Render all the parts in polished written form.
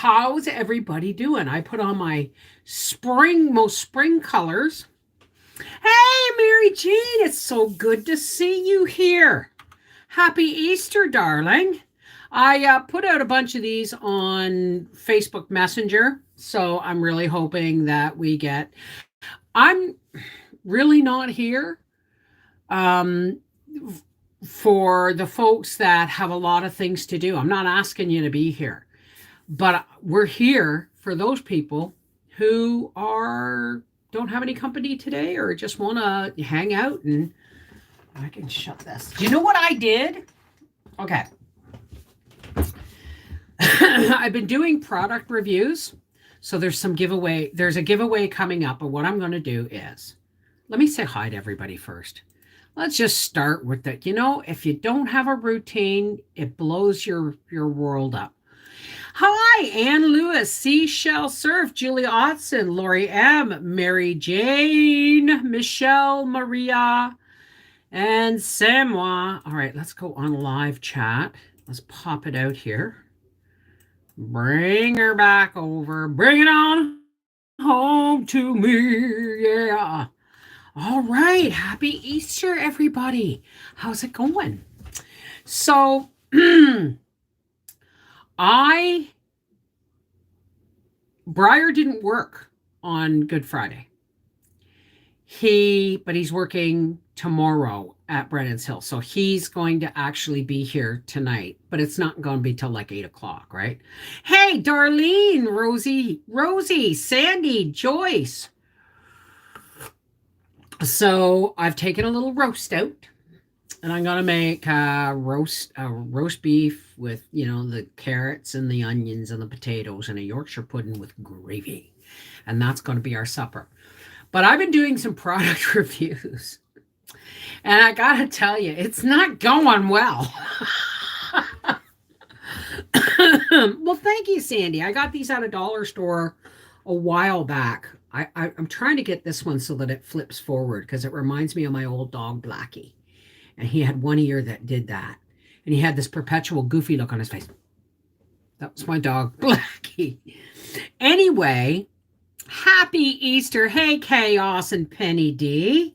How's everybody doing? I put on my most spring colors. Hey, Mary Jane, it's so good to see you here. Happy Easter, darling. I put out a bunch of these on Facebook Messenger, so I'm really hoping that we get. I'm really not here um, for the folks that have a lot of things to do. I'm not asking you to be here. But we're here for those people who are don't have any company today or just want to hang out. And I can shut this. Do you know what I did? Okay. I've been doing product reviews. So there's a giveaway coming up, but what I'm going to do is let me say hi to everybody first. Let's just start with that. If you don't have a routine, it blows your world up. Hi, Ann Lewis, Seashell Surf, Julie Otson, Lori M, Mary Jane, Michelle, Maria, and Samoa. All right, let's go on live chat. Let's pop it out here. Bring her back over. Bring it on home to me. Yeah. All right. Happy Easter, everybody. How's it going? So, Briar didn't work on Good Friday. But he's working tomorrow at Brennan's Hill. So he's going to actually be here tonight, but it's not going to be till like 8:00, right? Hey, Darlene, Rosie, Sandy, Joyce. So I've taken a little roast out. And I'm gonna make roast beef with the carrots and the onions and the potatoes and a Yorkshire pudding with gravy, and that's going to be our supper. But I've been doing some product reviews, and I gotta tell you, it's not going well. Well, thank you, Sandy. I got these at a dollar store a while back. I'm trying to get this one so that it flips forward because it reminds me of my old dog Blackie. And he had one ear that did that. And he had this perpetual goofy look on his face. That was my dog, Blackie. Anyway, happy Easter. Hey, Chaos and Penny D.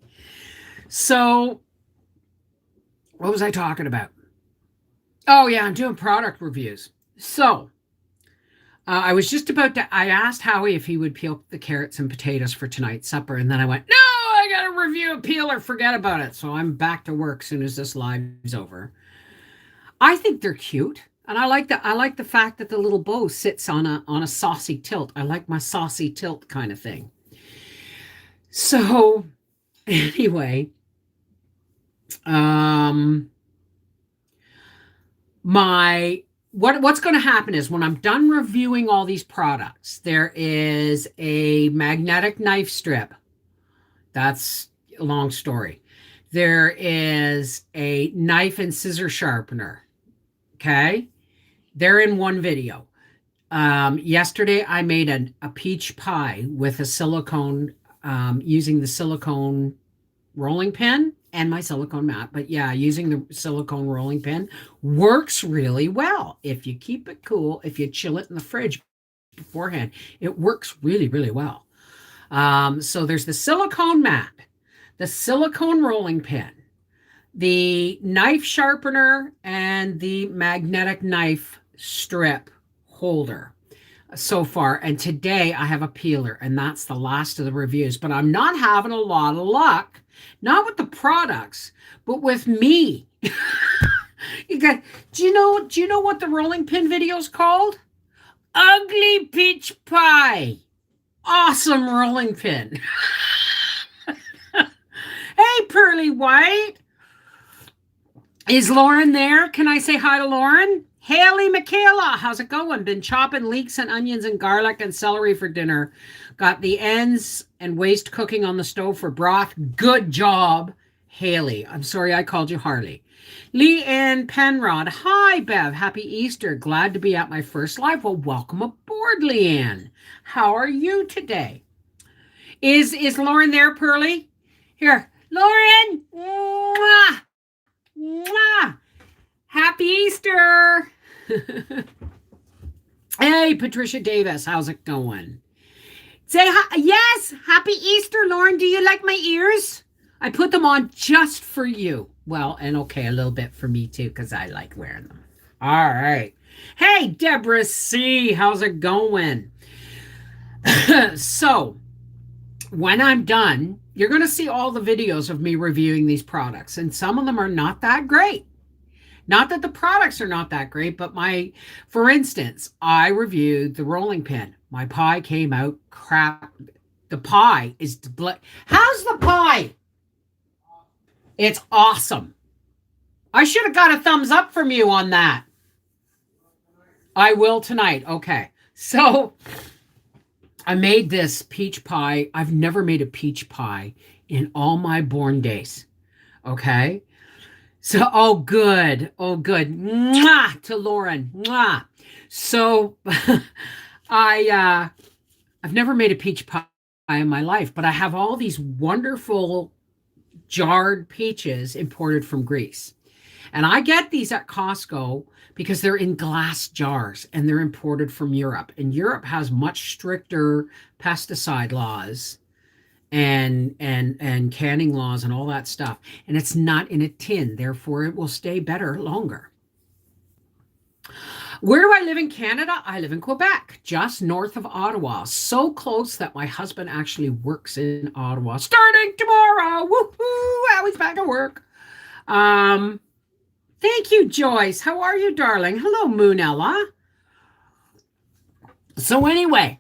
So, what was I talking about? Oh, yeah, I'm doing product reviews. So, I was just about to, I asked Howie if he would peel the carrots and potatoes for tonight's supper. And then I went, no, I got to review a peel or forget about it. So I'm back to work as soon as this live's over. I think they're cute. And I like the fact that the little bow sits on a saucy tilt. I like my saucy tilt kind of thing. So anyway, what's going to happen is when I'm done reviewing all these products, there is a magnetic knife strip. That's a long story. There is a knife and scissor sharpener. Okay. They're in one video. Yesterday I made a peach pie with a silicone, using the silicone rolling pin and my silicone mat. But yeah, using the silicone rolling pin works really well. If you keep it cool, if you chill it in the fridge beforehand, it works really, really well. So there's the silicone mat, the silicone rolling pin, the knife sharpener, and the magnetic knife strip holder so far. And today I have a peeler, and that's the last of the reviews. But I'm not having a lot of luck, not with the products, but with me. Do you know what the rolling pin video is called? Ugly Peach Pie. Awesome rolling pin. Hey, Pearly White. Is Lauren there? Can I say hi to Lauren? Haley Michaela, how's it going? Been chopping leeks and onions and garlic and celery for dinner. Got the ends and waste cooking on the stove for broth. Good job, Haley. I'm sorry I called you Harley. Lee Ann Penrod. Hi, Bev. Happy Easter. Glad to be at my first live. Well, welcome aboard, Leanne. How are you today? Is Lauren there, Pearly? Here, Lauren. Mwah! Mwah! Happy Easter. Hey, Patricia Davis, how's it going? Say hi. Yes, happy Easter, Lauren. Do you like my ears? I put them on just for you. Well, and okay, a little bit for me too, because I like wearing them. All right. Hey, Deborah C., how's it going? So, when I'm done, you're going to see all the videos of me reviewing these products, and some of them are not that great. Not that the products are not that great, but for instance, I reviewed the rolling pin. My pie came out crap. The pie is, how's the pie? It's awesome. I should have got a thumbs up from you on that. I will tonight. Okay. So I made this peach pie. I've never made a peach pie in all my born days. Okay. So, oh, good. Oh, good. Mwah, to Lauren. Mwah. So, I've never made a peach pie in my life, but I have all these wonderful jarred peaches imported from Greece. And I get these at Costco because they're in glass jars and they're imported from Europe. And Europe has much stricter pesticide laws and canning laws and all that stuff, and it's not in a tin, therefore it will stay better longer. Where do I live in Canada? I live in Quebec, just north of Ottawa, so close that my husband actually works in Ottawa starting tomorrow. Woohoo! Now he's back at work. um Thank you, Joyce. How are you, darling? Hello, Moonella. So anyway,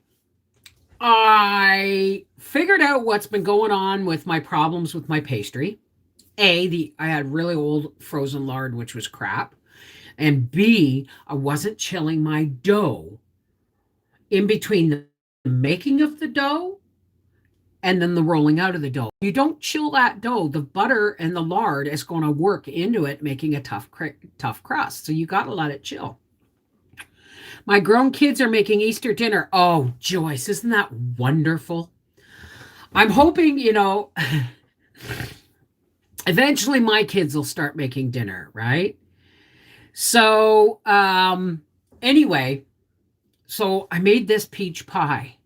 I figured out what's been going on with my problems with my pastry. I had really old frozen lard, which was crap. And B, I wasn't chilling my dough in between the making of the dough and then the rolling out of the dough. You don't chill that dough, the butter and the lard is going to work into it, making a tough crust. So you got to let it chill. My grown kids are making Easter dinner. Oh, Joyce, isn't that wonderful? I'm hoping, eventually my kids will start making dinner, right? So, anyway, so I made this peach pie.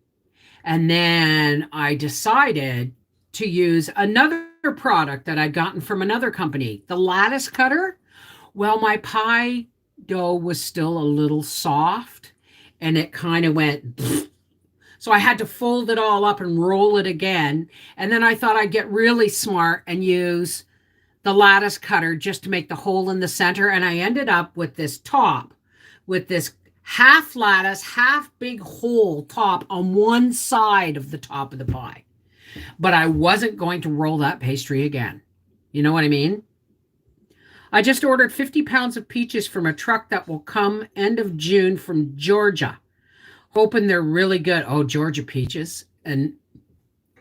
And then I decided to use another product that I'd gotten from another company, the lattice cutter. Well, my pie dough was still a little soft and it kind of went. So I had to fold it all up and roll it again. And then I thought I'd get really smart and use the lattice cutter just to make the hole in the center. And I ended up with this top with this half lattice, half big hole top on one side of the top of the pie. But I wasn't going to roll that pastry again. You know what I mean? I just ordered 50 pounds of peaches from a truck that will come end of June from Georgia. Hoping they're really good. Oh, Georgia peaches. And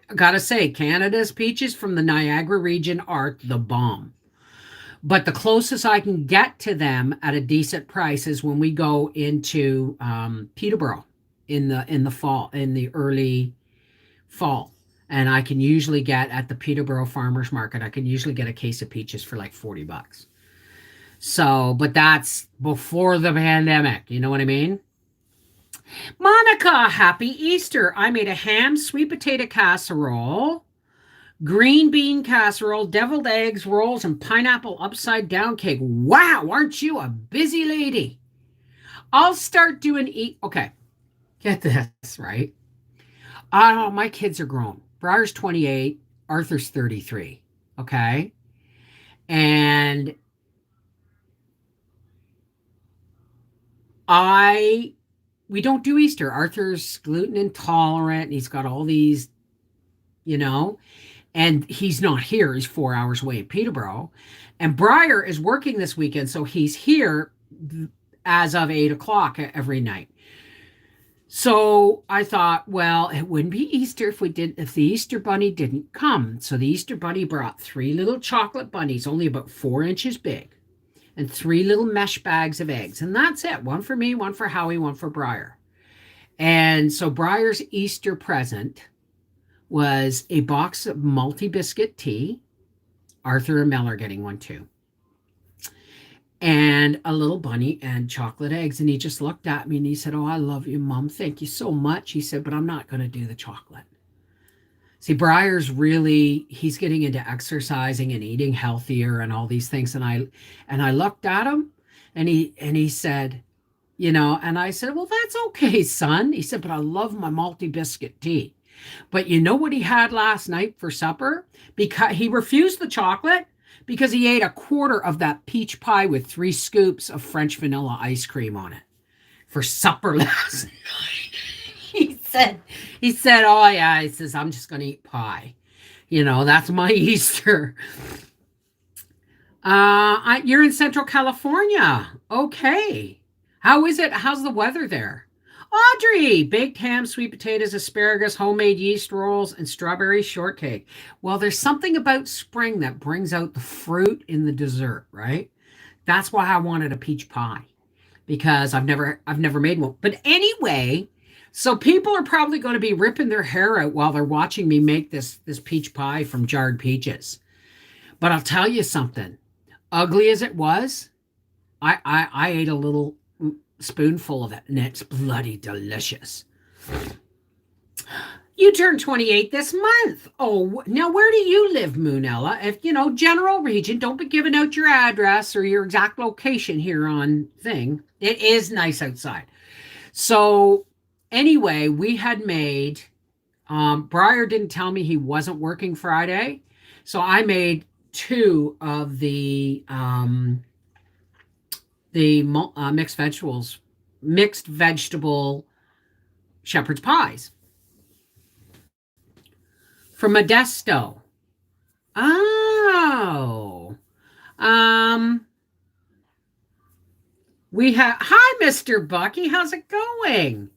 I gotta say, Canada's peaches from the Niagara region are the bomb. But the closest I can get to them at a decent price is when we go into Peterborough in the fall, in the early fall. And I can usually get at the Peterborough Farmers Market, I can usually get a case of peaches for like $40. So, but that's before the pandemic. You know what I mean? Monica, happy Easter. I made a ham sweet potato casserole, green bean casserole, deviled eggs, rolls, and pineapple upside down cake. Wow, aren't you a busy lady? I'll start doing Okay, get this, right? My kids are grown. Briar's 28, Arthur's 33. Okay. And we don't do Easter. Arthur's gluten intolerant and he's got all these, you know, and he's not here. He's 4 hours away in Peterborough. And Briar is working this weekend, so he's here as of 8 o'clock every night. So I thought, well, it wouldn't be Easter if the Easter bunny didn't come. So the Easter bunny brought 3 little chocolate bunnies, only about 4 inches big, and 3 little mesh bags of eggs. And that's it. One for me, one for Howie, one for Briar. And so Briar's Easter present was a box of multi-biscuit tea. Arthur and Mel are getting one too. and a little bunny and chocolate eggs. And he just looked at me and he said, "Oh, I love you, Mom. Thank you so much." He said, "But I'm not going to do the chocolate." See, Briar's really, he's getting into exercising and eating healthier and all these things. And I looked at him and he said, and I said, "Well, that's okay, son." He said, "But I love my malty biscuit tea." But you know what he had last night for supper? Because he refused the chocolate because he ate a quarter of that peach pie with 3 scoops of French vanilla ice cream on it for supper last night. He said, "Oh yeah," he says, "I'm just gonna eat pie. That's my Easter." You're in Central California. Okay. How is it? How's the weather there? Audrey, baked ham, sweet potatoes, asparagus, homemade yeast rolls, and strawberry shortcake. Well, there's something about spring that brings out the fruit in the dessert, right? That's why I wanted a peach pie because I've never made one. But anyway, so people are probably going to be ripping their hair out while they're watching me make this peach pie from jarred peaches. But I'll tell you something. Ugly as it was, I ate a little spoonful of it, and it's bloody delicious. You turned 28 this month. Oh, now where do you live, Moonella? If general region, don't be giving out your address or your exact location here on thing. It is nice outside. So anyway, we had made. Briar didn't tell me he wasn't working Friday, so I made two of the mixed vegetable shepherd's pies from Modesto. Oh, um, we had hi, Mr. Bucky. How's it going?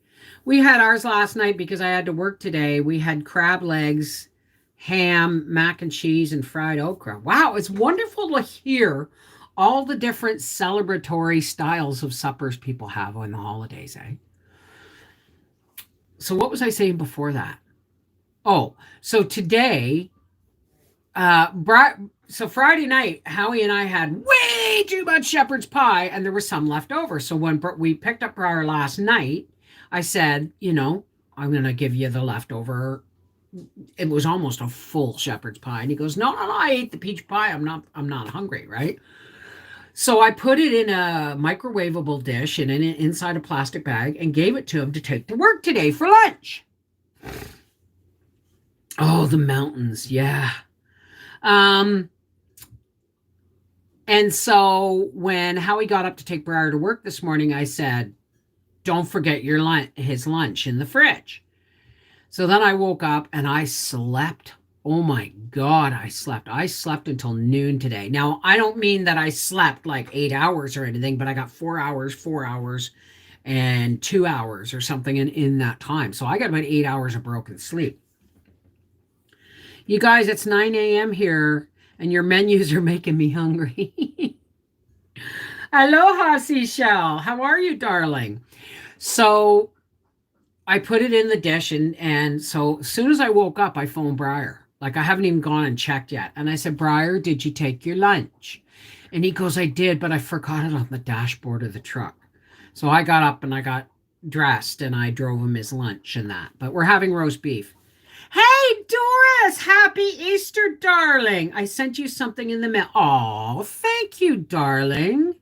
We had ours last night because I had to work today. We had crab legs, ham, mac and cheese, and fried okra. Wow, it's wonderful to hear all the different celebratory styles of suppers people have on the holidays, eh? So what was I saying before that? Oh, so today, so Friday night, Howie and I had way too much shepherd's pie, and there was some left over. So when we picked up Briar last night, I said, I'm gonna give you the leftover. It was almost a full shepherd's pie, and he goes, "No, no, no, I ate the peach pie. I'm not hungry, right?" So I put it in a microwavable dish and inside a plastic bag and gave it to him to take to work today for lunch. Oh, the mountains, yeah. Um, and so when Howie got up to take Briar to work this morning, I said, "Don't forget his lunch in the fridge." So then I woke up and I slept. Oh my God, I slept. I slept until noon today. Now, I don't mean that I slept like 8 hours or anything, but I got 4 hours, 4 hours, and 2 hours or something in that time. So I got about 8 hours of broken sleep. You guys, it's 9 a.m. here, and your menus are making me hungry. Aloha, Seashell. How are you, darling? So I put it in the dish, and so as soon as I woke up, I phoned Briar. Like I haven't even gone and checked yet. And I said, "Briar, did you take your lunch?" And he goes, "I did, but I forgot it on the dashboard of the truck." So I got up and I got dressed and I drove him his lunch and that. But we're having roast beef. Hey, Doris, happy Easter, darling. I sent you something in the mail. Oh, thank you, darling.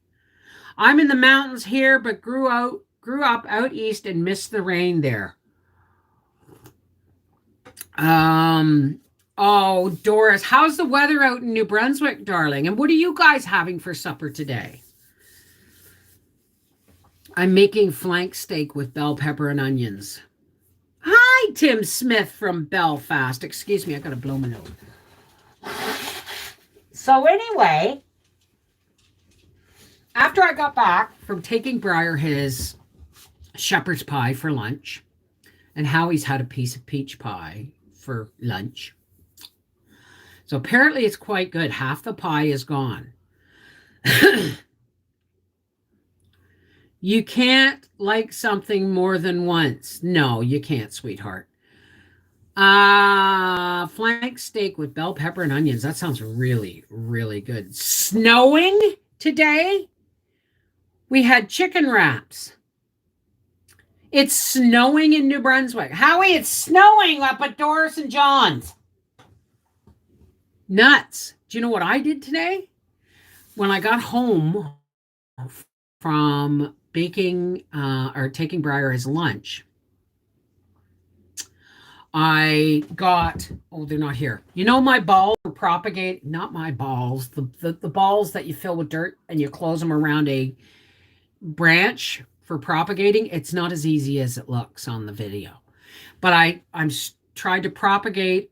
I'm in the mountains here, but grew up out east and missed the rain there. Oh, Doris, how's the weather out in New Brunswick, darling? And what are you guys having for supper today? I'm making flank steak with bell pepper and onions. Hi, Tim Smith from Belfast. Excuse me, I gotta blow my nose. So anyway, after I got back from taking Briar his shepherd's pie for lunch, and Howie's had a piece of peach pie for lunch. So apparently it's quite good. Half the pie is gone. You can't like something more than once. No, you can't, sweetheart. Flank steak with bell pepper and onions. That sounds really, really good. Snowing today? We had chicken wraps. It's snowing in New Brunswick. Howie, it's snowing up at Doris and John's. Nuts. Do you know what I did today? When I got home from baking or taking Briar his lunch, I got, oh, they're not here. You know, my balls for propagate, not my balls, the balls that you fill with dirt and you close them around a branch for propagating. It's not as easy as it looks on the video. But I'm tried to propagate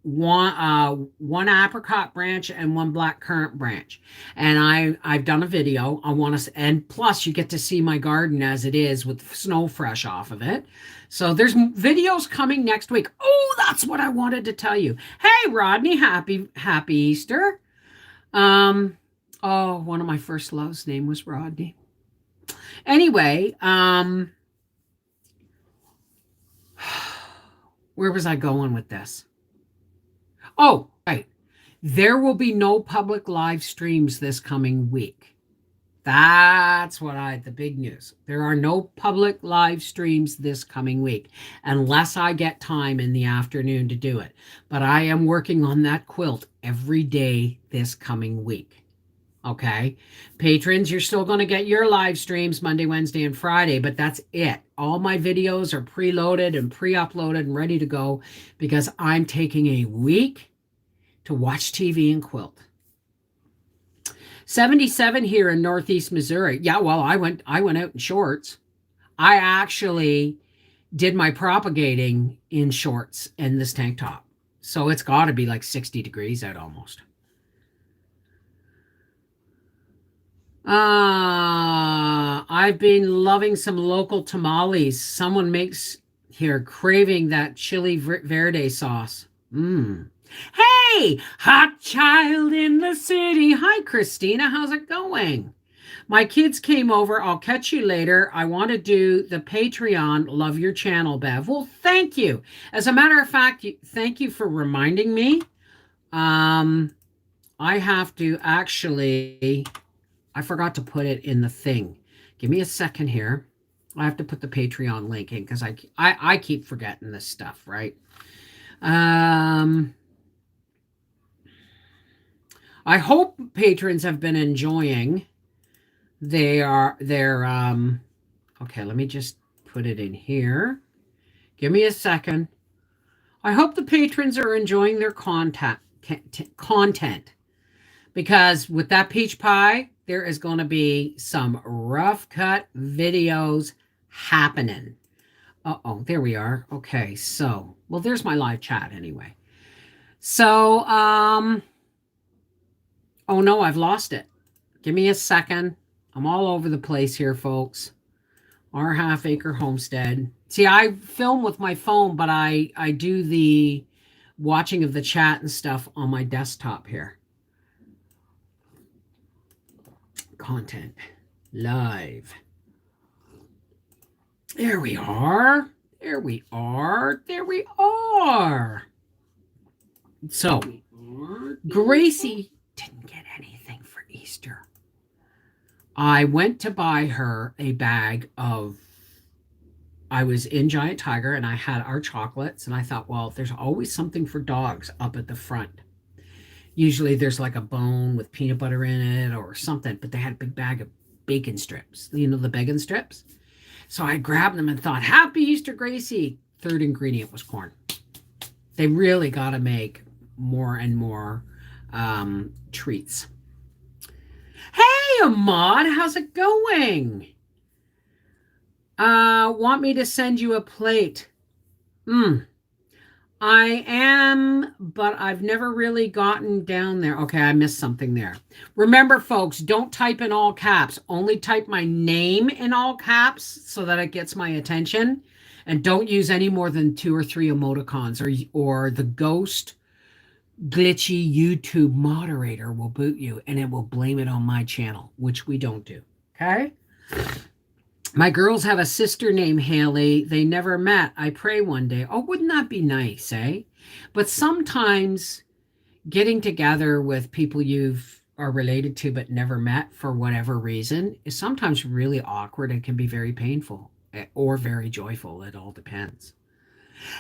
one apricot branch and one black currant branch, and I've done a video. I want to, and plus you get to see my garden as it is with snow fresh off of it. So there's videos coming next week. Oh, that's what I wanted to tell you. Hey Rodney, happy Easter. Oh, one of my first loves name was Rodney. Anyway, where was I going with this? Oh, right. There will be no public live streams this coming week. That's the big news. There are no public live streams this coming week unless I get time in the afternoon to do it. But I am working on that quilt every day this coming week. Okay. Patrons, you're still going to get your live streams Monday, Wednesday, and Friday, but that's it. All my videos are preloaded and pre-uploaded and ready to go because I'm taking a week to watch TV and quilt. 77 here in Northeast Missouri. Yeah, well, I went out in shorts. I actually did my propagating in shorts and this tank top. So it's got to be like 60 degrees out almost. I've been loving some local tamales. Someone makes here, craving that chili verde sauce. Hey, hot child in the city. Hi, Christina. How's it going? My kids came over. I'll catch you later. I want to do the Patreon. Love your channel, Bev. Well, thank you. As a matter of fact, thank you for reminding me. I have to actually... I forgot to put it in the thing. Give me a second here. I have to put the Patreon link in because I keep forgetting this stuff, right? I hope patrons have been enjoying their okay, let me just put it in here. Give me a second. I hope the patrons are enjoying their content because with that peach pie, there is going to be some rough cut videos happening. Uh-oh, there we are. Okay, so, well, there's my live chat anyway. So, oh no, I've lost it. Give me a second. I'm all over the place here, folks. Our Half Acre Homestead. See, I film with my phone, but I do the watching of the chat and stuff on my desktop here. Content live. There we are. There we are. There we are. So, Gracie didn't get anything for Easter. I went to buy her a bag of, I was in Giant Tiger and I had our chocolates and I thought, well, there's always something for dogs up at the front. Usually there's like a bone with peanut butter in it or something, but they had a big bag of bacon strips. You know, the bacon strips? So I grabbed them and thought, Happy Easter, Gracie. Third ingredient was corn. They really got to make more and more treats. Hey, Ahmad, how's it going? Want me to send you a plate? I am, but I've never really gotten down there. Okay, I missed something there. Remember, folks, don't type in all caps. Only type my name in all caps so that it gets my attention. And don't use any more than 2 or 3 emoticons or the ghost glitchy YouTube moderator will boot you and it will blame it on my channel, which we don't do. Okay? My girls have a sister named Haley. They never met. I pray one day. Oh, wouldn't that be nice, eh? But sometimes getting together with people you've are related to but never met for whatever reason is sometimes really awkward and can be very painful or very joyful. It all depends.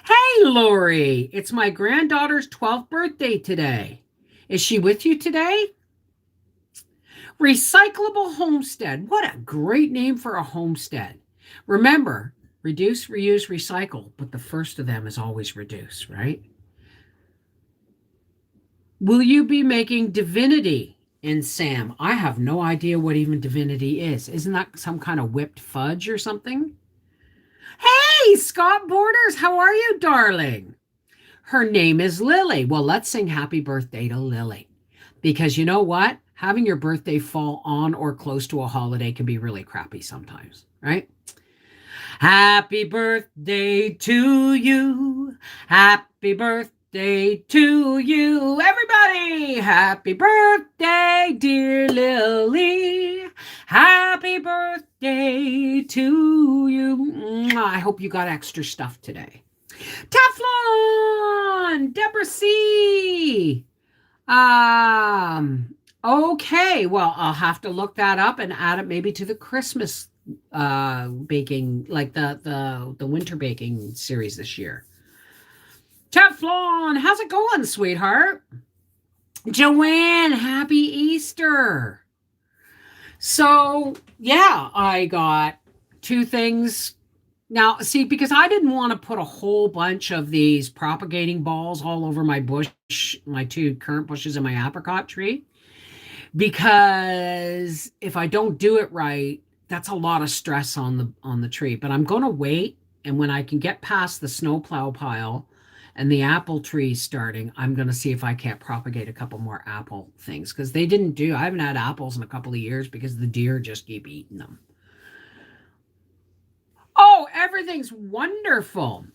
Hey, Lori, it's my granddaughter's 12th birthday today. Is she with you today? Recyclable Homestead. What a great name for a homestead. Remember, reduce, reuse, recycle, but the first of them is always reduce, right? Will you be making divinity in Sam? I have no idea what even divinity is. Isn't that some kind of whipped fudge or something? Hey, Scott Borders, how are you, darling? Her name is Lily. Well, let's sing happy birthday to Lily. Because you know what? Having your birthday fall on or close to a holiday can be really crappy sometimes, right? Happy birthday to you. Happy birthday to you. Everybody, happy birthday, dear Lily. Happy birthday to you. I hope you got extra stuff today. Teflon, Deborah C. Okay, well, I'll have to look that up and add it maybe to the Christmas baking, like the winter baking series this year. Teflon, how's it going, sweetheart? Joanne, happy Easter. So, yeah, I got two things. Now, see, because I didn't want to put a whole bunch of these propagating balls all over my bush, my two currant bushes and my apricot tree, because if I don't do it right, that's a lot of stress on the tree. But I'm going to wait, and when I can get past the snowplow pile and the apple tree starting, I'm going to see if I can't propagate a couple more apple things, because I haven't had apples in a couple of years because the deer just keep eating them. Oh, everything's wonderful.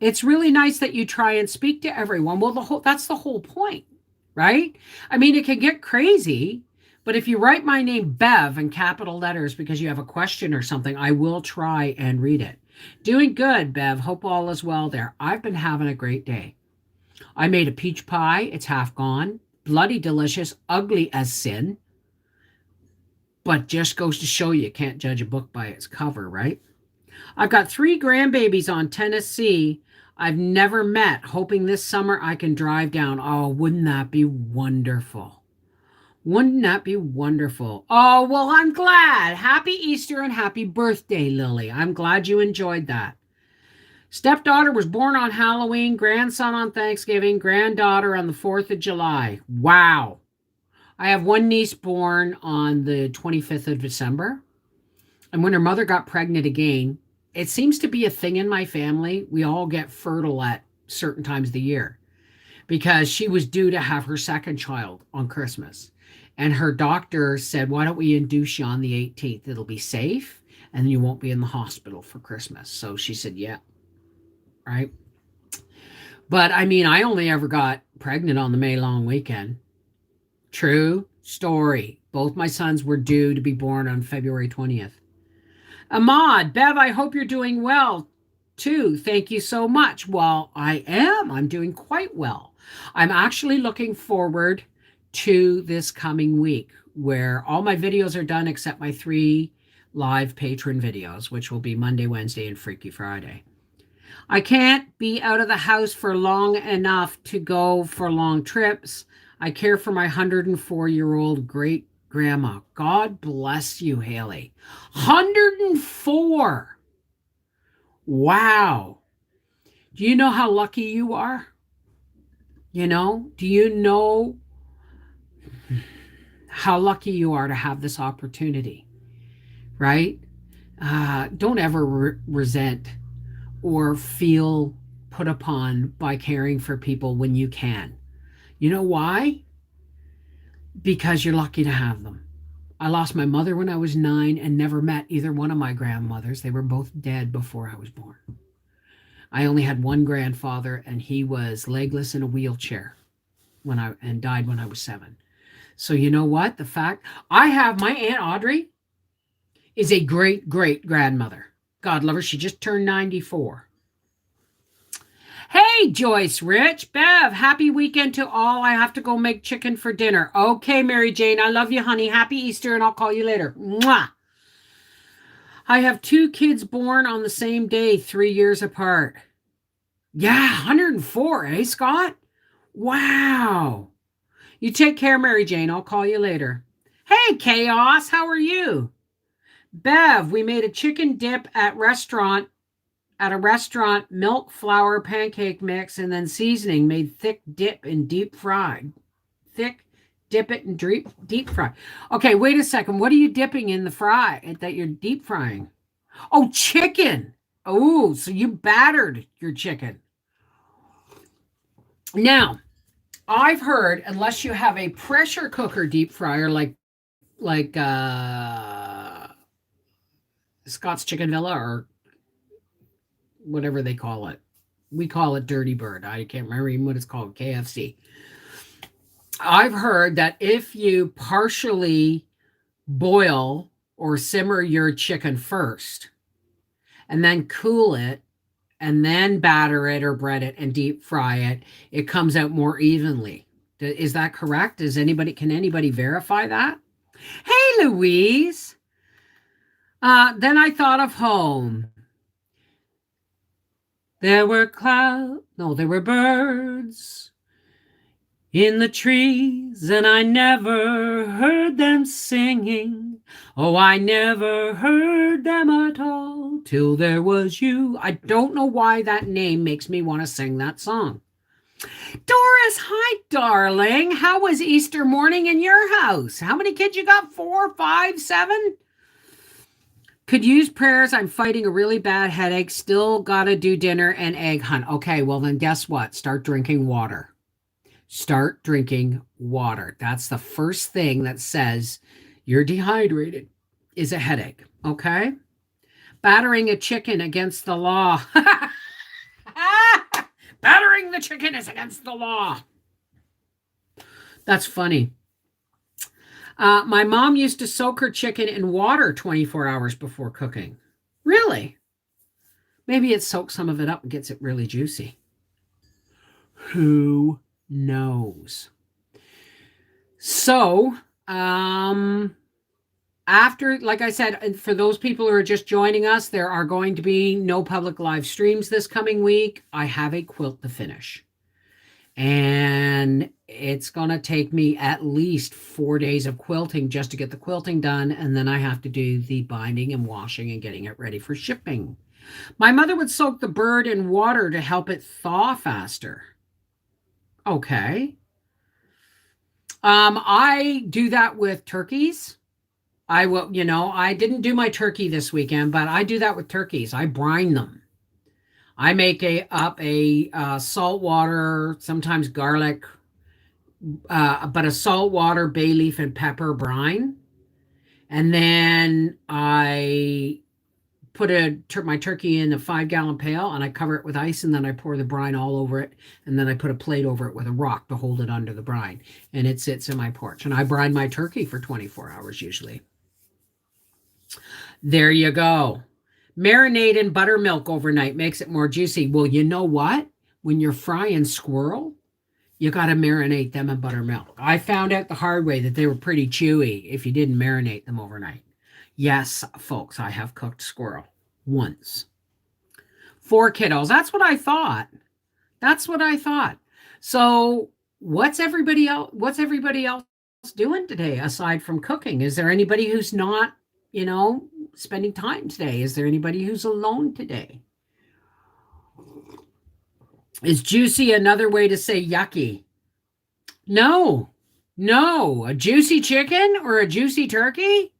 It's really nice that you try and speak to everyone. Well, that's the whole point, right? I mean, it can get crazy, but if you write my name Bev in capital letters because you have a question or something, I will try and read it. Doing good, Bev. Hope all is well there. I've been having a great day. I made a peach pie. It's half gone. Bloody delicious, ugly as sin. But just goes to show you can't judge a book by its cover, right? I've got 3 grandbabies on Tennessee I've never met, hoping this summer I can drive down. Oh, wouldn't that be wonderful? Wouldn't that be wonderful? Oh, well, I'm glad. Happy Easter and happy birthday, Lily. I'm glad you enjoyed that. Stepdaughter was born on Halloween, grandson on Thanksgiving, granddaughter on the 4th of July. Wow. I have one niece born on the 25th of December. And when her mother got pregnant again, it seems to be a thing in my family. We all get fertile at certain times of the year because she was due to have her second child on Christmas. And her doctor said, why don't we induce you on the 18th? It'll be safe and you won't be in the hospital for Christmas. So she said, yeah. Right. But I mean, I only ever got pregnant on the May long weekend. True story. Both my sons were due to be born on February 20th. Ahmad, Bev, I hope you're doing well too. Thank you so much. Well, I am. I'm doing quite well. I'm actually looking forward to this coming week where all my videos are done except my 3 live patron videos, which will be Monday, Wednesday, and Freaky Friday. I can't be out of the house for long enough to go for long trips. I care for my 104-year-old great grandma. God bless you, Haley. 104. Wow. Do you know how lucky you are? You know, do you know how lucky you are to have this opportunity? Right? Don't ever resent or feel put upon by caring for people when you can. You know why? Because you're lucky to have them. I lost my mother when I was 9 and never met either one of my grandmothers. They were both dead before I was born. I only had one grandfather, and he was legless in a wheelchair and died when I was 7. So you know what? The fact I have my Aunt Audrey is a great, great grandmother. God love her. She just turned 94. Hey, Joyce, Rich, Bev, happy weekend to all. I have to go make chicken for dinner. Okay, Mary Jane, I love you, honey. Happy Easter, and I'll call you later. Mwah. I have two kids born on the same day, 3 years apart. Yeah, 104, eh, Scott? Wow. You take care, Mary Jane. I'll call you later. Hey, Chaos, how are you? Bev, we made a chicken dip at a restaurant, milk, flour, pancake mix, and then seasoning, made thick dip and deep fried. Thick, dip it and deep fry. Okay, wait a second. What are you dipping in the fry that you're deep frying? Oh, chicken. Oh, so you battered your chicken. Now, I've heard unless you have a pressure cooker deep fryer like Scott's Chicken Villa or whatever they call it. We call it Dirty Bird. I can't remember even what it's called, KFC. I've heard that if you partially boil or simmer your chicken first and then cool it and then batter it or bread it and deep fry it, it comes out more evenly. Is that correct? Can anybody verify that? Hey, Louise. Then I thought of home. There were birds in the trees, and I never heard them singing. Oh, I never heard them at all till there was you. I don't know why that name makes me want to sing that song. Doris, hi, darling. How was Easter morning in your house? How many kids you got? 4, 5, 7? Could use prayers. I'm fighting a really bad headache. Still got to do dinner and egg hunt. Okay, well, then guess what? Start drinking water. Start drinking water. That's the first thing that says you're dehydrated is a headache. Okay? Battering a chicken against the law. Battering the chicken is against the law. That's funny. My mom used to soak her chicken in water 24 hours before cooking. Really? Maybe it soaks some of it up and gets it really juicy. Who knows? So, after, like I said, for those people who are just joining us, there are going to be no public live streams this coming week. I have a quilt to finish. And it's going to take me at least 4 days of quilting just to get the quilting done. And then I have to do the binding and washing and getting it ready for shipping. My mother would soak the bird in water to help it thaw faster. Okay. I do that with turkeys. I didn't do my turkey this weekend, but I do that with turkeys. I brine them. I make a salt water, sometimes garlic, but a salt water, bay leaf, and pepper brine. And then I put my turkey in a 5-gallon pail and I cover it with ice, and then I pour the brine all over it. And then I put a plate over it with a rock to hold it under the brine. And it sits in my porch. And I brine my turkey for 24 hours usually. There you go. Marinate in buttermilk overnight makes it more juicy. Well, you know what? When you're frying squirrel, you got to marinate them in buttermilk. I found out the hard way that they were pretty chewy if you didn't marinate them overnight. Yes, folks, I have cooked squirrel once. 4 kiddos. That's what I thought. So what's everybody else doing today aside from cooking? Is there anybody who's not, spending time today? Is there anybody who's alone today? Is juicy another way to say yucky? No. A juicy chicken or a juicy turkey?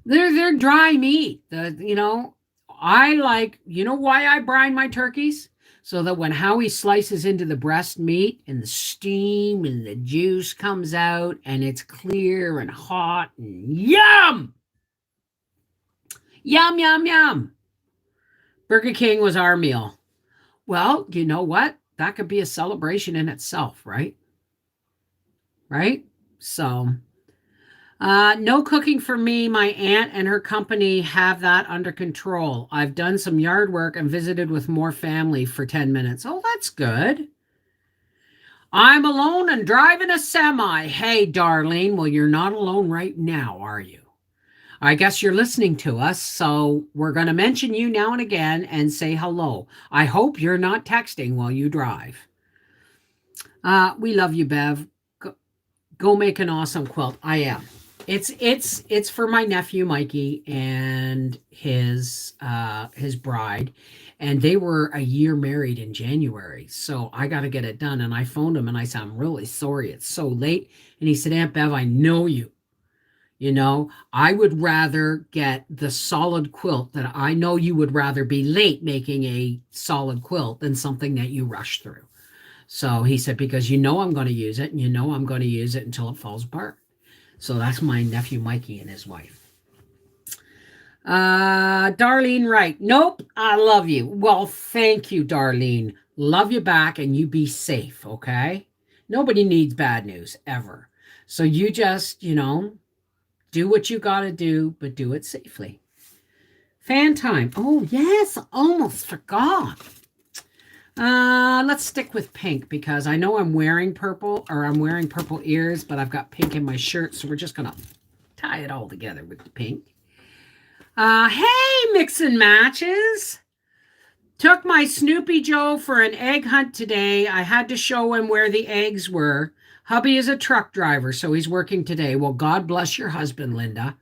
They're dry meat. I like, why I brine my turkeys? So that when Howie slices into the breast meat and the steam and the juice comes out and it's clear and hot and yum! Yum, yum, yum. Burger King was our meal. Well, you know what? That could be a celebration in itself, right? Right? So, No cooking for me. My aunt and her company have that under control. I've done some yard work and visited with more family for 10 minutes. Oh, that's good. I'm alone and driving a semi. Hey, Darlene. Well, you're not alone right now, are you? I guess you're listening to us, so we're going to mention you now and again and say hello. I hope you're not texting while you drive. We love you, Bev. Go make an awesome quilt. I am. It's for my nephew Mikey and his bride, and they were a year married in January. So I got to get it done. And I phoned him and I said, I'm really sorry it's so late. And he said, Aunt Bev, I know you. You know, I would rather get the solid quilt that I know you would rather be late making a solid quilt than something that you rush through. So he said, because you know I'm going to use it, and you know I'm going to use it until it falls apart. So that's my nephew Mikey and his wife. Darlene Wright. Nope, I love you. Well, thank you, Darlene. Love you back, and you be safe, okay? Nobody needs bad news ever. So you just, do what you got to do, but do it safely. Fan time. Oh, yes, almost forgot. Let's stick with pink because I know I'm wearing purple ears, but I've got pink in my shirt, so we're just going to tie it all together with the pink. Hey, mix and matches. Took my Snoopy Joe for an egg hunt today. I had to show him where the eggs were. Hubby is a truck driver, so he's working today. Well, God bless your husband, Linda.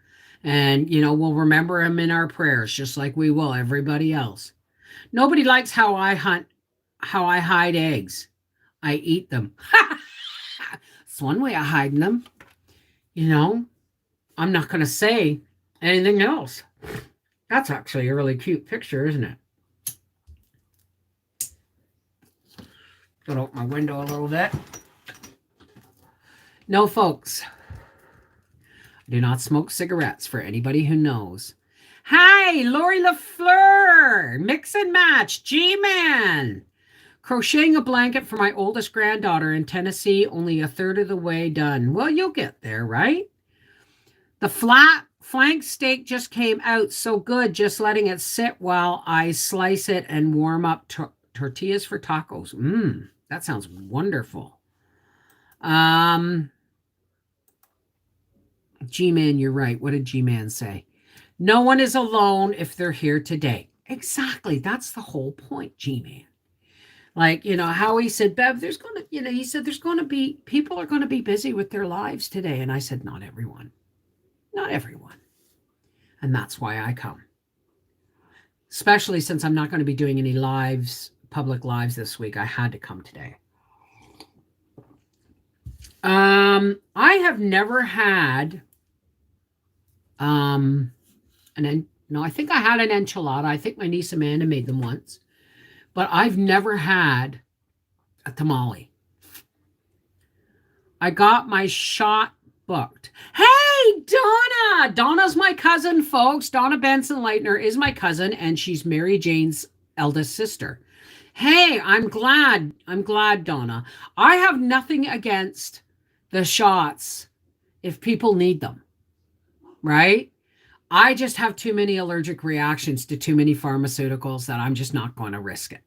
And, we'll remember him in our prayers, just like we will everybody else. Nobody likes how I hide eggs. I eat them. It's one way of hiding them. I'm not going to say anything else. That's actually a really cute picture, isn't it? Going to open my window a little bit. No, folks. I do not smoke cigarettes for anybody who knows. Hi, Lori LaFleur. Mix and match. G-Man. Crocheting a blanket for my oldest granddaughter in Tennessee, only a third of the way done. Well, you'll get there, right? The flat flank steak just came out so good, just letting it sit while I slice it and warm up tortillas for tacos. That sounds wonderful. G-Man, you're right. What did G-Man say? No one is alone if they're here today. Exactly. That's the whole point, G-Man. Like, how he said, Bev, there's going to, he said, people are going to be busy with their lives today. And I said, not everyone. Not everyone. And that's why I come. Especially since I'm not going to be doing any public lives this week. I had to come today. I have never had, I think I had an enchilada. I think my niece Amanda made them once. But I've never had a tamale. I got my shot booked. Hey, Donna! Donna's my cousin, folks. Donna Benson Leitner is my cousin, and she's Mary Jane's eldest sister. Hey, I'm glad, Donna. I have nothing against the shots if people need them, right? I just have too many allergic reactions to too many pharmaceuticals that I'm just not going to risk it.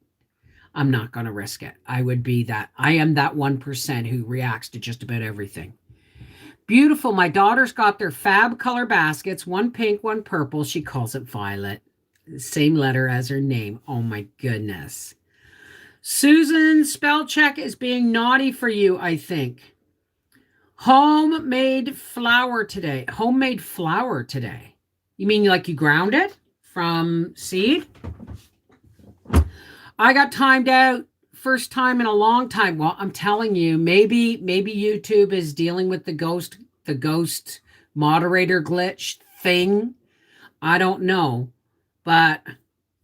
I'm not going to risk it. I am that 1% who reacts to just about everything. Beautiful. My daughter's got their fab color baskets, one pink, one purple. She calls it Violet. Same letter as her name. Oh my goodness. Susan, spell check is being naughty for you, I think. Homemade flour today. You mean like you ground it from seed? I got timed out first time in a long time. Well, I'm telling you, maybe YouTube is dealing with the ghost moderator glitch thing. I don't know. But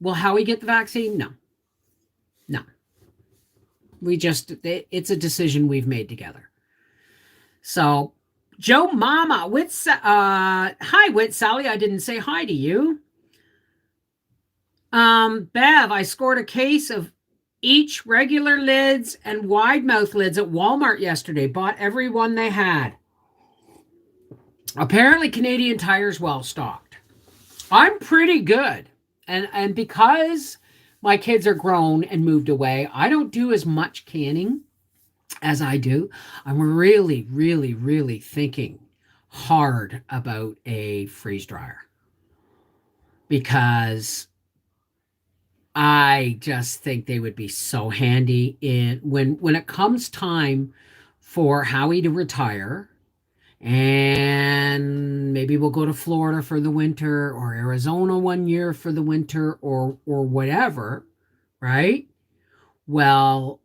will Howie get the vaccine? No. It's a decision we've made together. So, Joe Mama, hi, Wit Sally. I didn't say hi to you. Bev, I scored a case of each regular lids and wide mouth lids at Walmart yesterday. Bought every one they had. Apparently, Canadian Tire's well stocked. I'm pretty good. And because my kids are grown and moved away, I don't do as much canning as I do. I'm really, really, really thinking hard about a freeze dryer because I just think they would be so handy in when it comes time for Howie to retire, and maybe we'll go to Florida for the winter or Arizona one year for the winter or whatever, right? Well,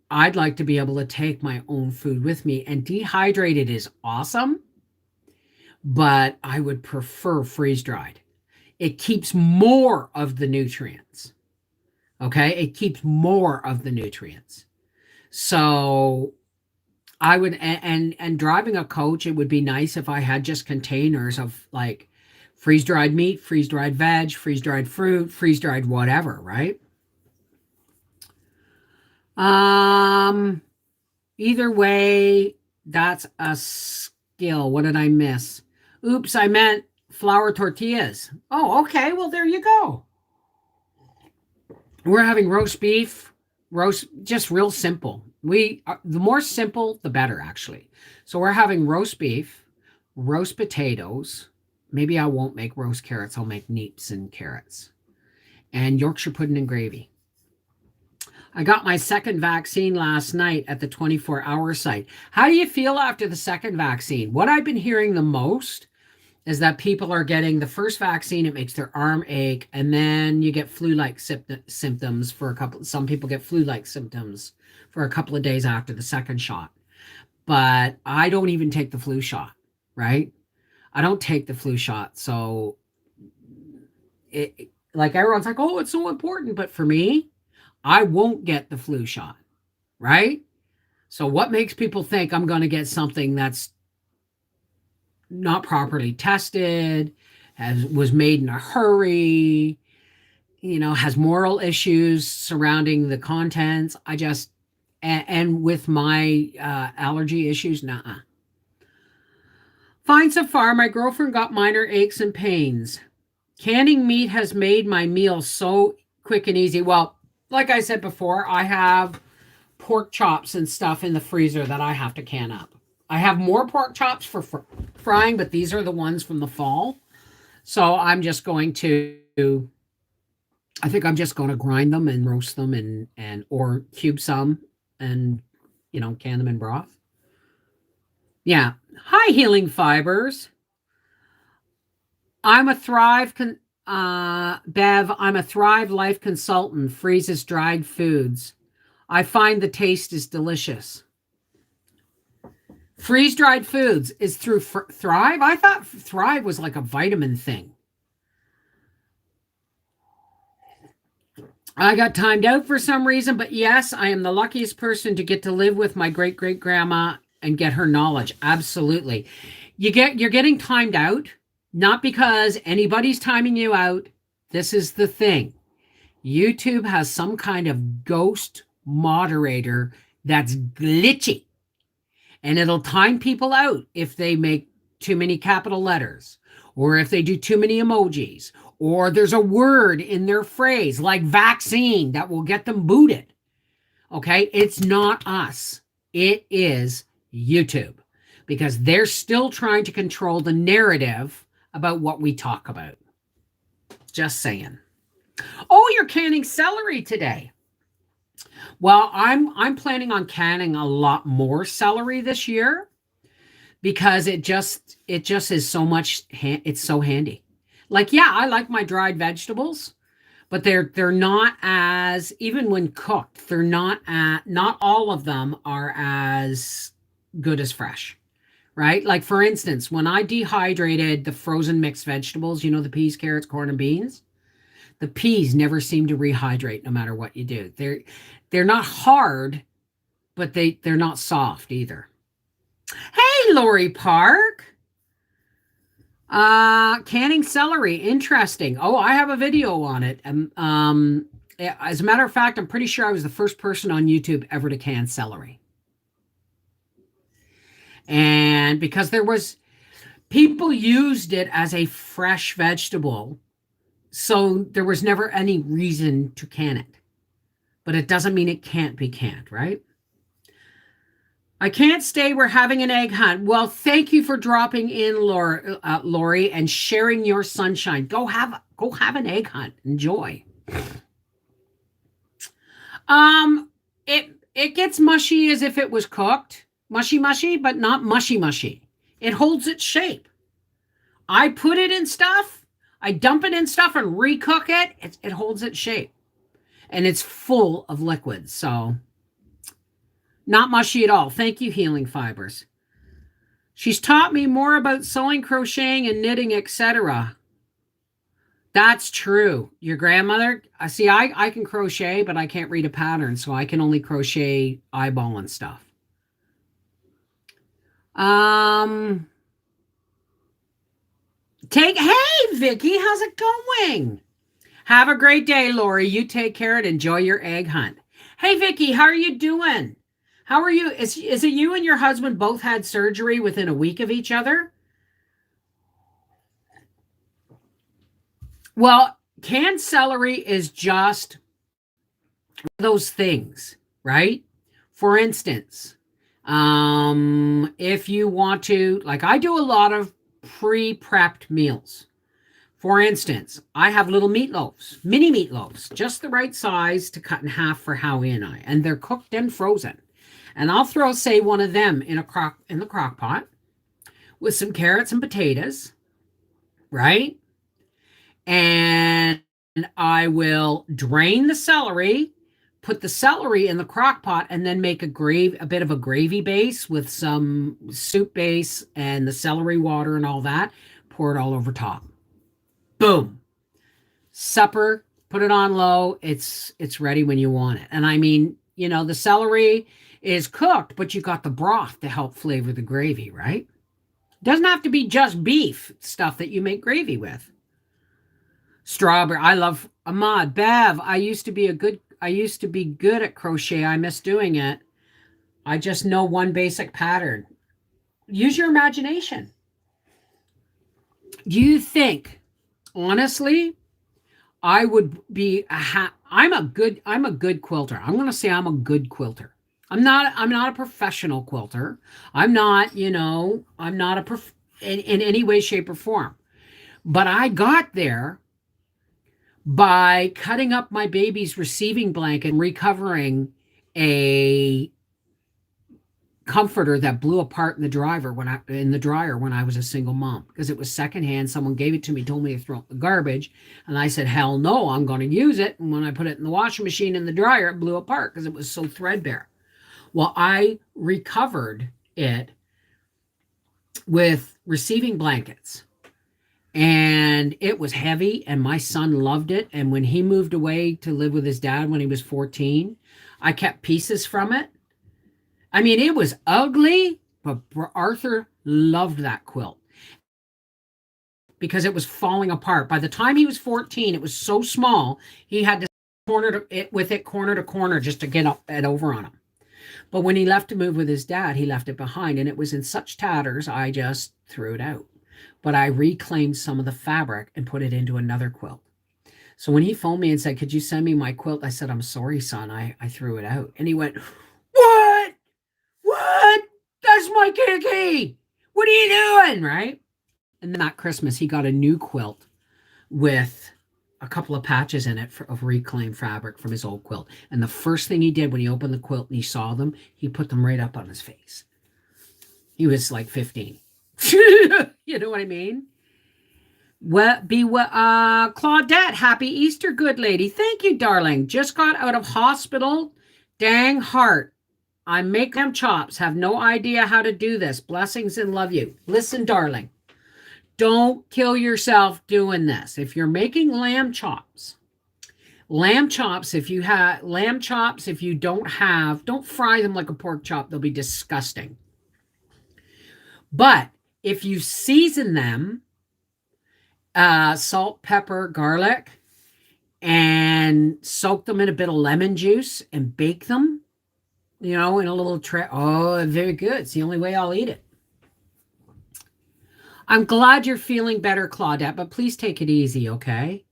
I'd like to be able to take my own food with me, and dehydrated is awesome, but I would prefer freeze dried. It keeps more of the nutrients. Okay? It keeps more of the nutrients. So I would and driving a coach, it would be nice if I had just containers of like freeze dried meat, freeze dried veg, freeze dried fruit, freeze dried whatever, right? Um Either way, that's a skill. What did I miss? Oops, I meant flour tortillas. Oh, okay. Well, there you go. We're having roast beef, roast just real simple. The more simple the better actually. So we're having roast beef, roast potatoes. Maybe I won't make roast carrots. I'll make neeps and carrots. And Yorkshire pudding and gravy. I got my second vaccine last night at the 24-hour site. How do you feel after the second vaccine? What I've been hearing the most is that people are getting the first vaccine, it makes their arm ache, and then you get flu-like symptoms for a couple. Some people get flu-like symptoms for a couple of days after the second shot. But I don't even take the flu shot, right? I don't take the flu shot. So like everyone's like, oh, it's so important. But for me, I won't get the flu shot, right? So what makes people think I'm going to get something that's not properly tested, was made in a hurry, has moral issues surrounding the contents? I just and with my allergy issues, nah. Fine so far. My girlfriend got minor aches and pains. Canning meat has made my meal so quick and easy. Well, like I said before, I have pork chops and stuff in the freezer that I have to can up. I have more pork chops for frying, but these are the ones from the fall. So I think I'm just going to grind them and roast them and or cube some and can them in broth. Yeah. Hi, Healing Fibers. I'm a Thrive Bev. I'm a Thrive Life consultant. Freezes dried foods. I find the taste is delicious. Freeze dried foods is through Thrive. I thought Thrive was like a vitamin thing. I got timed out for some reason, but yes, I am the luckiest person to get to live with my great great grandma and get her knowledge. Absolutely. You're getting timed out, not because anybody's timing you out. This is the thing. YouTube has some kind of ghost moderator that's glitchy, and it'll time people out if they make too many capital letters or if they do too many emojis or there's a word in their phrase like vaccine that will get them booted. Okay? It's not us. It is YouTube because they're still trying to control the narrative about what we talk about. Just saying. Oh, you're canning celery today. Well, I'm planning on canning a lot more celery this year because it just is so much it's so handy. Like, yeah, I like my dried vegetables, but they're not as, even when cooked, they're not all of them are as good as fresh. Right? Like for instance, when I dehydrated the frozen mixed vegetables, the peas, carrots, corn, and beans, the peas never seem to rehydrate no matter what you do. They're not hard, but they're not soft either. Hey, Lori Park. Canning celery, interesting. Oh, I have a video on it. As a matter of fact, I'm pretty sure I was the first person on YouTube ever to can celery. And because there was People used it as a fresh vegetable, so there was never any reason to can it. But it doesn't mean it can't be canned, right? I can't stay. We're having an egg hunt. Well, thank you for dropping in, Lori, and sharing your sunshine. Go have an egg hunt. Enjoy. It gets mushy as if it was cooked, mushy, but not mushy. It holds its shape. I put it in stuff. I dump it in stuff and recook it. It holds its shape, and it's full of liquids. So not mushy at all. Thank you, Healing Fibers. She's taught me more about sewing, crocheting, and knitting, etc. That's true. Your grandmother, see, I can crochet, but I can't read a pattern, so I can only crochet eyeball and stuff. Hey, Vicky, how's it going? Have a great day, Lori. You take care and enjoy your egg hunt. Hey, Vicky, how are you doing? How are you? Is it you and your husband both had surgery within a week of each other? Well, canned celery is just those things, right? For instance, if you want to, like I do a lot of pre-prepped meals. For instance, I have little meatloaves, mini meatloaves, just the right size to cut in half for Howie and I, and they're cooked and frozen. And I'll throw, say, one of them in the crock pot with some carrots and potatoes, right? And I will drain the celery, put the celery in the crock pot, and then make a bit of a gravy base with some soup base and the celery water and all that. Pour it all over top. Boom. Supper, put it on low. It's ready when you want it. And I mean, the celery is cooked, but you got the broth to help flavor the gravy, right? Doesn't have to be just beef stuff that you make gravy with. Strawberry. I love Ahmad. Bev, I used to be good at crochet. I miss doing it. I just know one basic pattern. Use your imagination. Do you think, honestly, I would be I'm a good quilter. I'm going to say I'm a good quilter. I'm not a professional quilter. I'm not in any way, shape, or form. But I got there by cutting up my baby's receiving blanket and recovering a comforter that blew apart in the dryer when I was a single mom, because it was secondhand. Someone gave it to me, told me to throw it in the garbage, and I said, hell no, I'm going to use it. And when I put it in the washing machine in the dryer, it blew apart because it was so threadbare. Well, I recovered it with receiving blankets, and it was heavy, and my son loved it. And when he moved away to live with his dad when he was 14, I kept pieces from it. I mean, it was ugly, but Arthur loved that quilt because it was falling apart. By the time he was 14, it was so small, he had to corner to corner just to get up and over on him. But when he left to move with his dad, he left it behind, and it was in such tatters, I just threw it out. But I reclaimed some of the fabric and put it into another quilt. So when he phoned me and said, could you send me my quilt? I said, I'm sorry, son, I threw it out. And he went, what? That's my Kiki. What are you doing? Right? And then that Christmas, he got a new quilt with a couple of patches in it of reclaimed fabric from his old quilt. And the first thing he did when he opened the quilt and he saw them, he put them right up on his face. He was like 15. You know what I mean? Claudette, happy Easter, good lady. Thank you, darling. Just got out of hospital. Dang heart. I make lamb chops. Have no idea how to do this. Blessings and love you. Listen, darling. Don't kill yourself doing this. If you're making lamb chops, if you don't fry them like a pork chop. They'll be disgusting. But if you season them, salt, pepper, garlic, and soak them in a bit of lemon juice and bake them, in a little tray. Oh, very good. It's the only way I'll eat it. I'm glad you're feeling better, Claudette, but please take it easy, okay?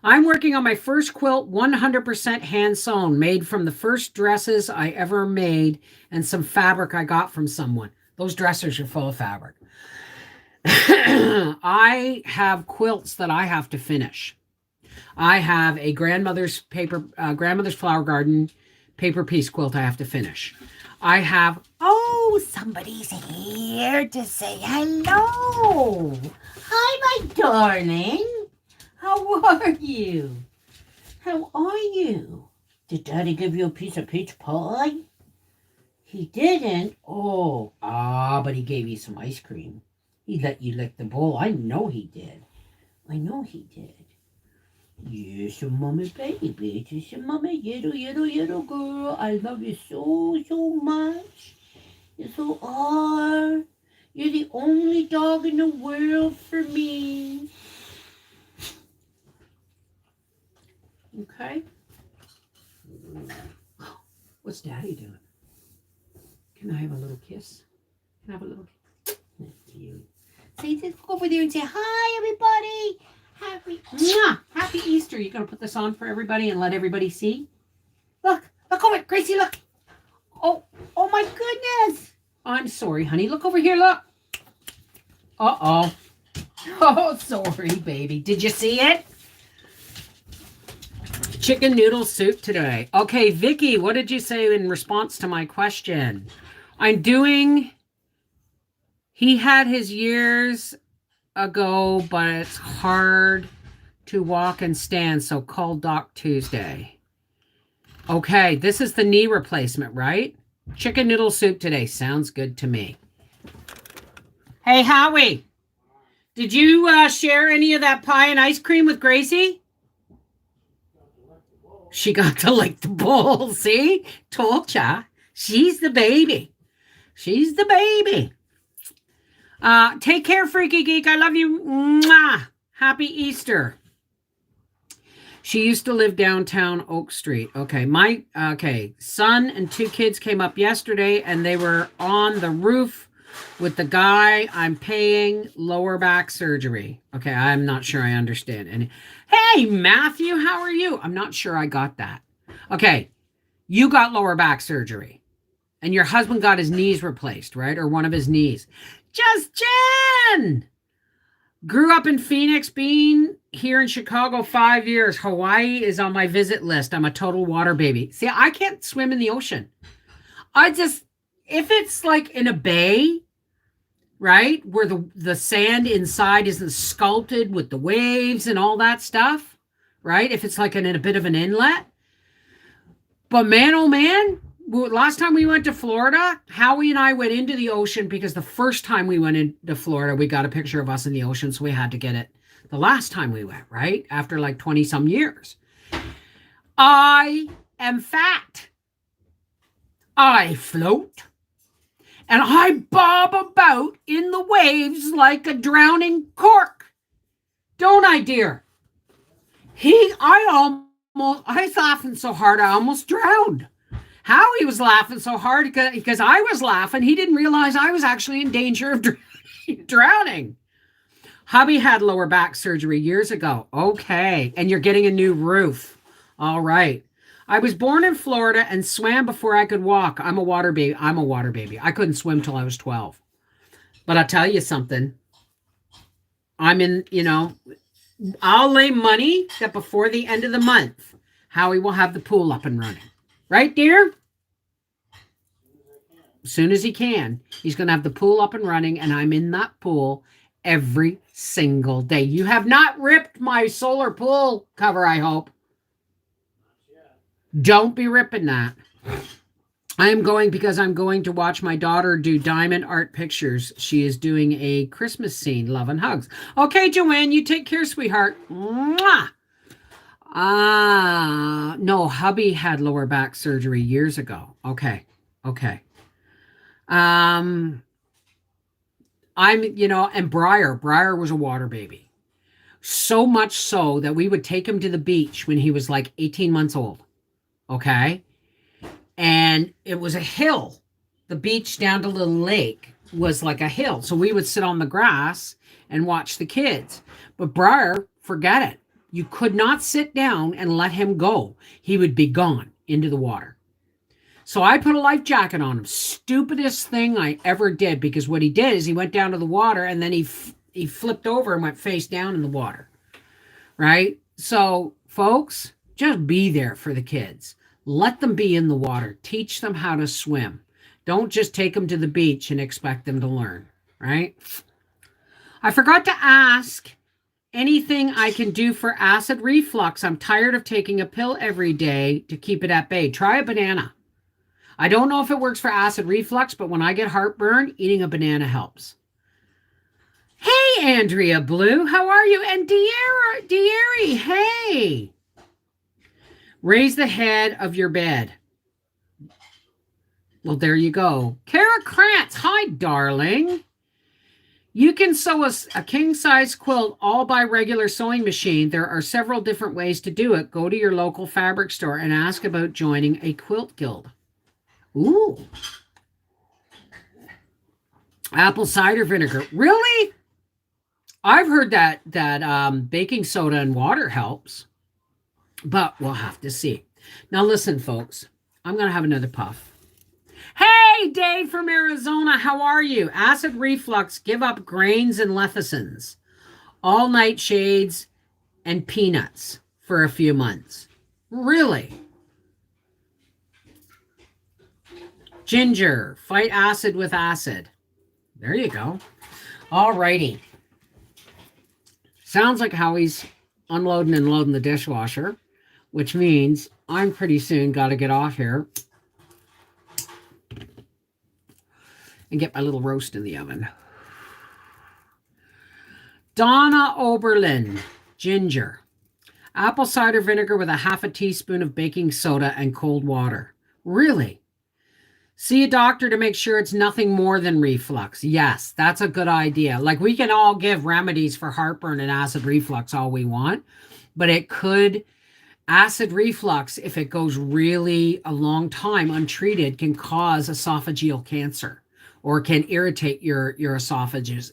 I'm working on my first quilt, 100% hand sewn, made from the first dresses I ever made and some fabric I got from someone. Those dressers are full of fabric. I have quilts that I have to finish. I have a grandmother's flower garden paper piece quilt I have to finish. I have, oh, somebody's here to say hello. Hi, my darling. How are you? How are you? Did Daddy give you a piece of peach pie? He didn't? Oh, but he gave you some ice cream. He let you lick the bowl. I know he did. I know he did. Yes, your mommy baby. Just your mommy, little girl. I love you so much. You so are. You're the only dog in the world for me. Okay. What's Daddy doing? Can I have a little kiss? Can I have a little kiss? That's you. Say, just go over there and say, hi, everybody. Happy Easter. You going to put this on for everybody and let everybody see? Look over, Gracie, look. Oh my goodness. I'm sorry, honey. Look over here, look. Uh-oh. Oh, sorry, baby. Did you see it? Chicken noodle soup today. Okay, Vicky, what did you say in response to my question? He had his years ago, but it's hard to walk and stand, so call Doc Tuesday. Okay, this is the knee replacement, right? Chicken noodle soup today. Sounds good to me. Hey, Howie, did you share any of that pie and ice cream with Gracie? She got to lick the bowl. See? Told ya. She's the baby. She's the baby. Take care, Freaky Geek. I love you. Mwah. Happy Easter. She used to live downtown Oak Street. Okay, my son and 2 kids came up yesterday, and they were on the roof with the guy I'm paying lower back surgery. Okay, I'm not sure I understand. And hey, Matthew, how are you? I'm not sure I got that. Okay, you got lower back surgery, and your husband got his knees replaced, right? Or one of his knees. Just Jen! Grew up in Phoenix, been here in Chicago 5 years. Hawaii is on my visit list. I'm a total water baby. See, I can't swim in the ocean. If it's like in a bay, right, where the sand inside isn't sculpted with the waves and all that stuff, right? If it's like in a bit of an inlet. But man, oh man, last time we went to Florida, Howie and I went into the ocean because the first time we went into Florida, we got a picture of us in the ocean, so we had to get it the last time we went, right? After like 20 some years. I am fat. I float. And I bob about in the waves like a drowning cork. Don't I, dear? I was laughing so hard, I almost drowned. Howie was laughing so hard because I was laughing. He didn't realize I was actually in danger of drowning. Hubby had lower back surgery years ago. Okay. And you're getting a new roof. All right. I was born in Florida and swam before I could walk. I'm a water baby. I couldn't swim till I was 12. But I'll tell you something. I'll lay money that before the end of the month, Howie will have the pool up and running. Right, dear? As soon as he can. He's going to have the pool up and running, and I'm in that pool every single day. You have not ripped my solar pool cover, I hope. Don't be ripping that. I am going because I'm going to watch my daughter do diamond art pictures. She is doing a Christmas scene. Love and hugs. Okay, Joanne, you take care, sweetheart. Mwah! No, hubby had lower back surgery years ago. Okay. And Briar was a water baby. So much so that we would take him to the beach when he was like 18 months old. Okay. And it was a hill, the beach down to Little Lake. was like a hill. So we would sit on the grass and watch the kids. But Briar, forget it. You could not sit down and let him go. He would be gone into the water. So I put a life jacket on him. Stupidest thing I ever did, because what he did is he went down to the water and then he flipped over and went face down in the water. Right? So, folks, just be there for the kids. Let them be in the water. Teach them how to swim. Don't just take them to the beach and expect them to learn, right? I forgot to ask, anything I can do for acid reflux. I'm tired of taking a pill every day to keep it at bay. Try a banana. I don't know if it works for acid reflux, but when I get heartburn, eating a banana helps. Hey, Andrea Blue, how are you? And Deary, hey. Raise the head of your bed. Well, there you go. Kara Krantz, hi, darling. You can sew a king-size quilt all by regular sewing machine. There are several different ways to do it. Go to your local fabric store and ask about joining a quilt guild. Ooh. Apple cider vinegar. Really? I've heard that baking soda and water helps, but we'll have to see. Now, listen, folks. I'm going to have another puff. Hey, Dave from Arizona. How are you? Acid reflux. Give up grains and lecithins. All nightshades and peanuts for a few months. Really? Ginger. Fight acid with acid. There you go. All righty. Sounds like Howie's unloading and loading the dishwasher, which means I'm pretty soon got to get off here and get my little roast in the oven. Donna Oberlin, ginger. Apple cider vinegar with a half a teaspoon of baking soda and cold water. Really? See a doctor to make sure it's nothing more than reflux. Yes, that's a good idea. Like, we can all give remedies for heartburn and acid reflux all we want, but it could, acid reflux, if it goes really a long time untreated, can cause esophageal cancer, or can irritate your esophagus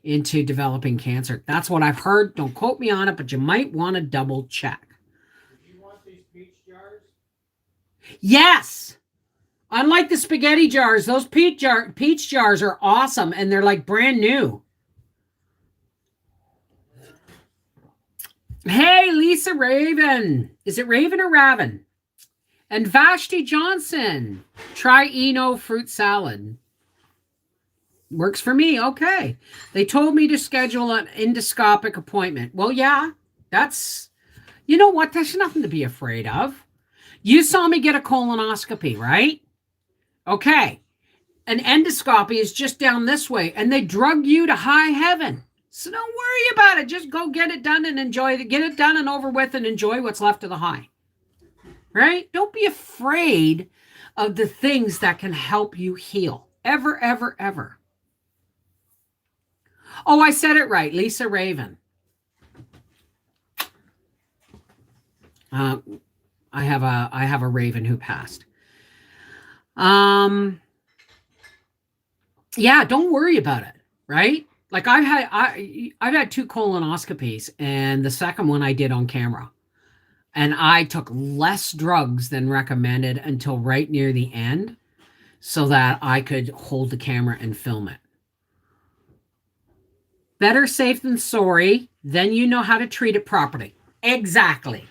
into developing cancer. That's what I've heard. Don't quote me on it, but you might want to double check. Do you want these peach jars? Yes. Unlike the spaghetti jars, those peach jars are awesome, and they're like brand new. Hey, Lisa Raven. Is it Raven or Raven? And Vashti Johnson. Try Eno fruit salad. Works for me. Okay. They told me to schedule an endoscopic appointment. Well, yeah, that's, you know what? There's nothing to be afraid of. You saw me get a colonoscopy, right? Okay. An endoscopy is just down this way, and they drug you to high heaven. So don't worry about it. Just go get it done and enjoy it. Get it done and over with and enjoy what's left of the high. Right? Don't be afraid of the things that can help you heal. Ever, ever, ever. Oh, I said it right. Lisa Raven. I have a Raven who passed. Yeah, don't worry about it, right? Like, I've had 2 colonoscopies, and the second one I did on camera. And I took less drugs than recommended until right near the end so that I could hold the camera and film it. Better safe than sorry. Then you know how to treat it properly. Exactly.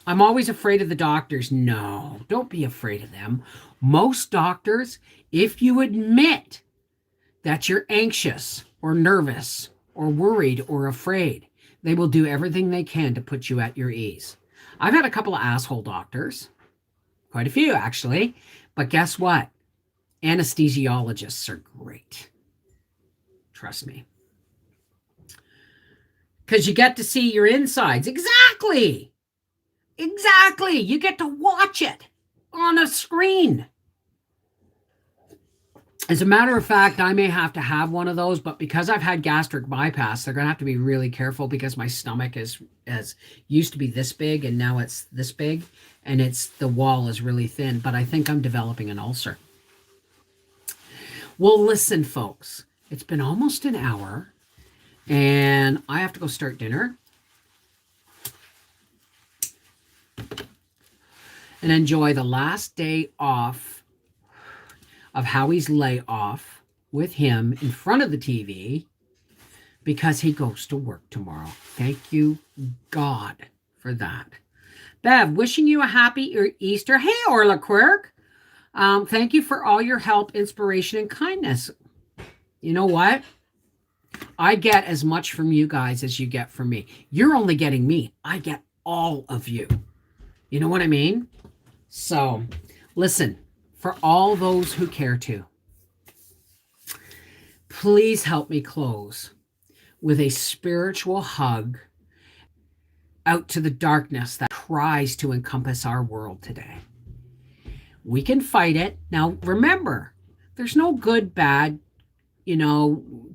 I'm always afraid of the doctors. No, don't be afraid of them. Most doctors, if you admit that you're anxious or nervous or worried or afraid, they will do everything they can to put you at your ease. I've had a couple of asshole doctors, quite a few actually, but guess what? Anesthesiologists are great. Trust me. Because you get to see your insides. Exactly. Exactly. You get to watch it on a screen. As a matter of fact, I may have to have one of those, but because I've had gastric bypass, they're going to have to be really careful because my stomach used to be this big and now it's this big, and the wall is really thin, but I think I'm developing an ulcer. Well, listen, folks, it's been almost an hour and I have to go start dinner and enjoy the last day off of Howie's layoff with him in front of the TV because he goes to work tomorrow. Thank you, God, for that. Bev, wishing you a happy Easter. Hey, Orla Quirk. Thank you for all your help, inspiration, and kindness. You know what? I get as much from you guys as you get from me. You're only getting me. I get all of you. You know what I mean? So, listen, for all those who care to, please help me close with a spiritual hug out to the darkness that tries to encompass our world today. We can fight it. Now, remember, there's no good, bad,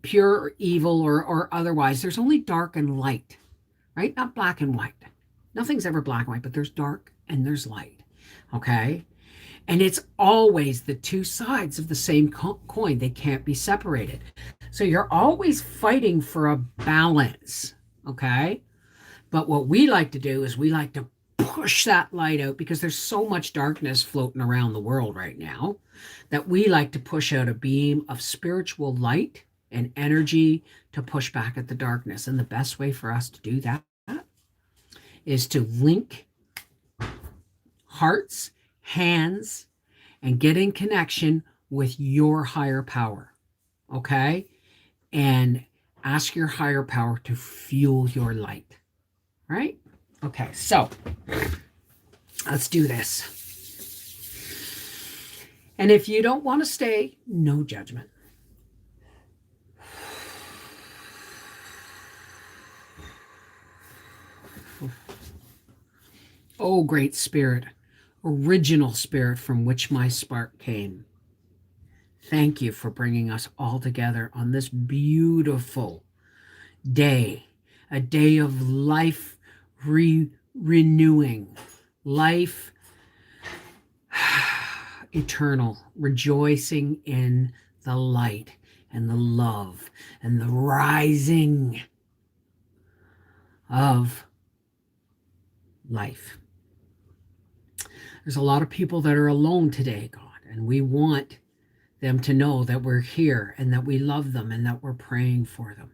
pure or evil or otherwise. There's only dark and light, right? Not black and white. Nothing's ever black and white, but there's dark and there's light, okay? And it's always the two sides of the same coin. They can't be separated. So you're always fighting for a balance, okay? But what we like to do is we like to push that light out because there's so much darkness floating around the world right now that we like to push out a beam of spiritual light and energy to push back at the darkness. And the best way for us to do that is to link hearts, hands, and get in connection with your higher power, okay? And ask your higher power to fuel your light, right? Okay, so let's do this. And if you don't want to stay, no judgment. Oh, great spirit, original spirit from which my spark came. Thank you for bringing us all together on this beautiful day, a day of life renewing, life eternal, rejoicing in the light and the love and the rising of life. There's a lot of people that are alone today, God, and we want them to know that we're here and that we love them and that we're praying for them.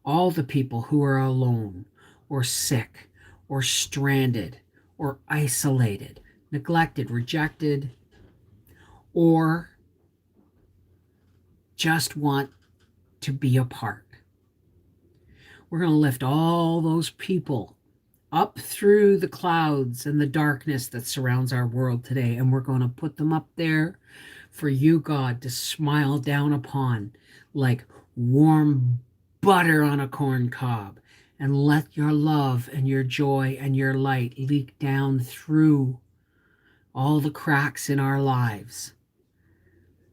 All the people who are alone or sick or stranded or isolated, neglected, rejected, or just want to be apart. We're going to lift all those people up through the clouds and the darkness that surrounds our world today, and we're going to put them up there for you, God, to smile down upon like warm butter on a corn cob, and let your love and your joy and your light leak down through all the cracks in our lives.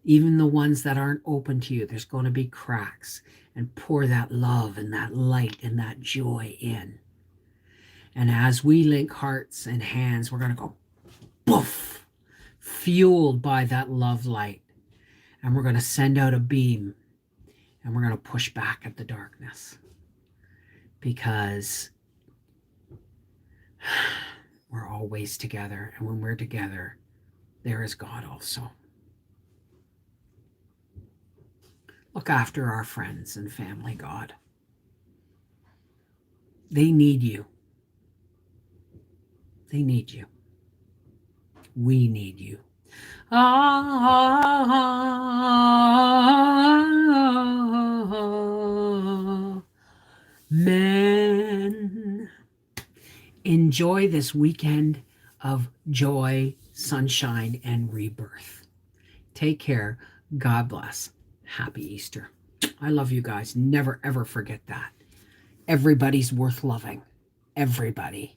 Even the ones that aren't open to you, there's going to be cracks, and pour that love and that light and that joy in. And as we link hearts and hands, we're going to go poof, fueled by that love light. And we're going to send out a beam, and we're going to push back at the darkness. Because we're always together. And when we're together, there is God also. Look after our friends and family, God. They need you. They need you. We need you. Amen. Enjoy this weekend of joy, sunshine, and rebirth. Take care. God bless. Happy Easter. I love you guys. Never, ever forget that. Everybody's worth loving. Everybody.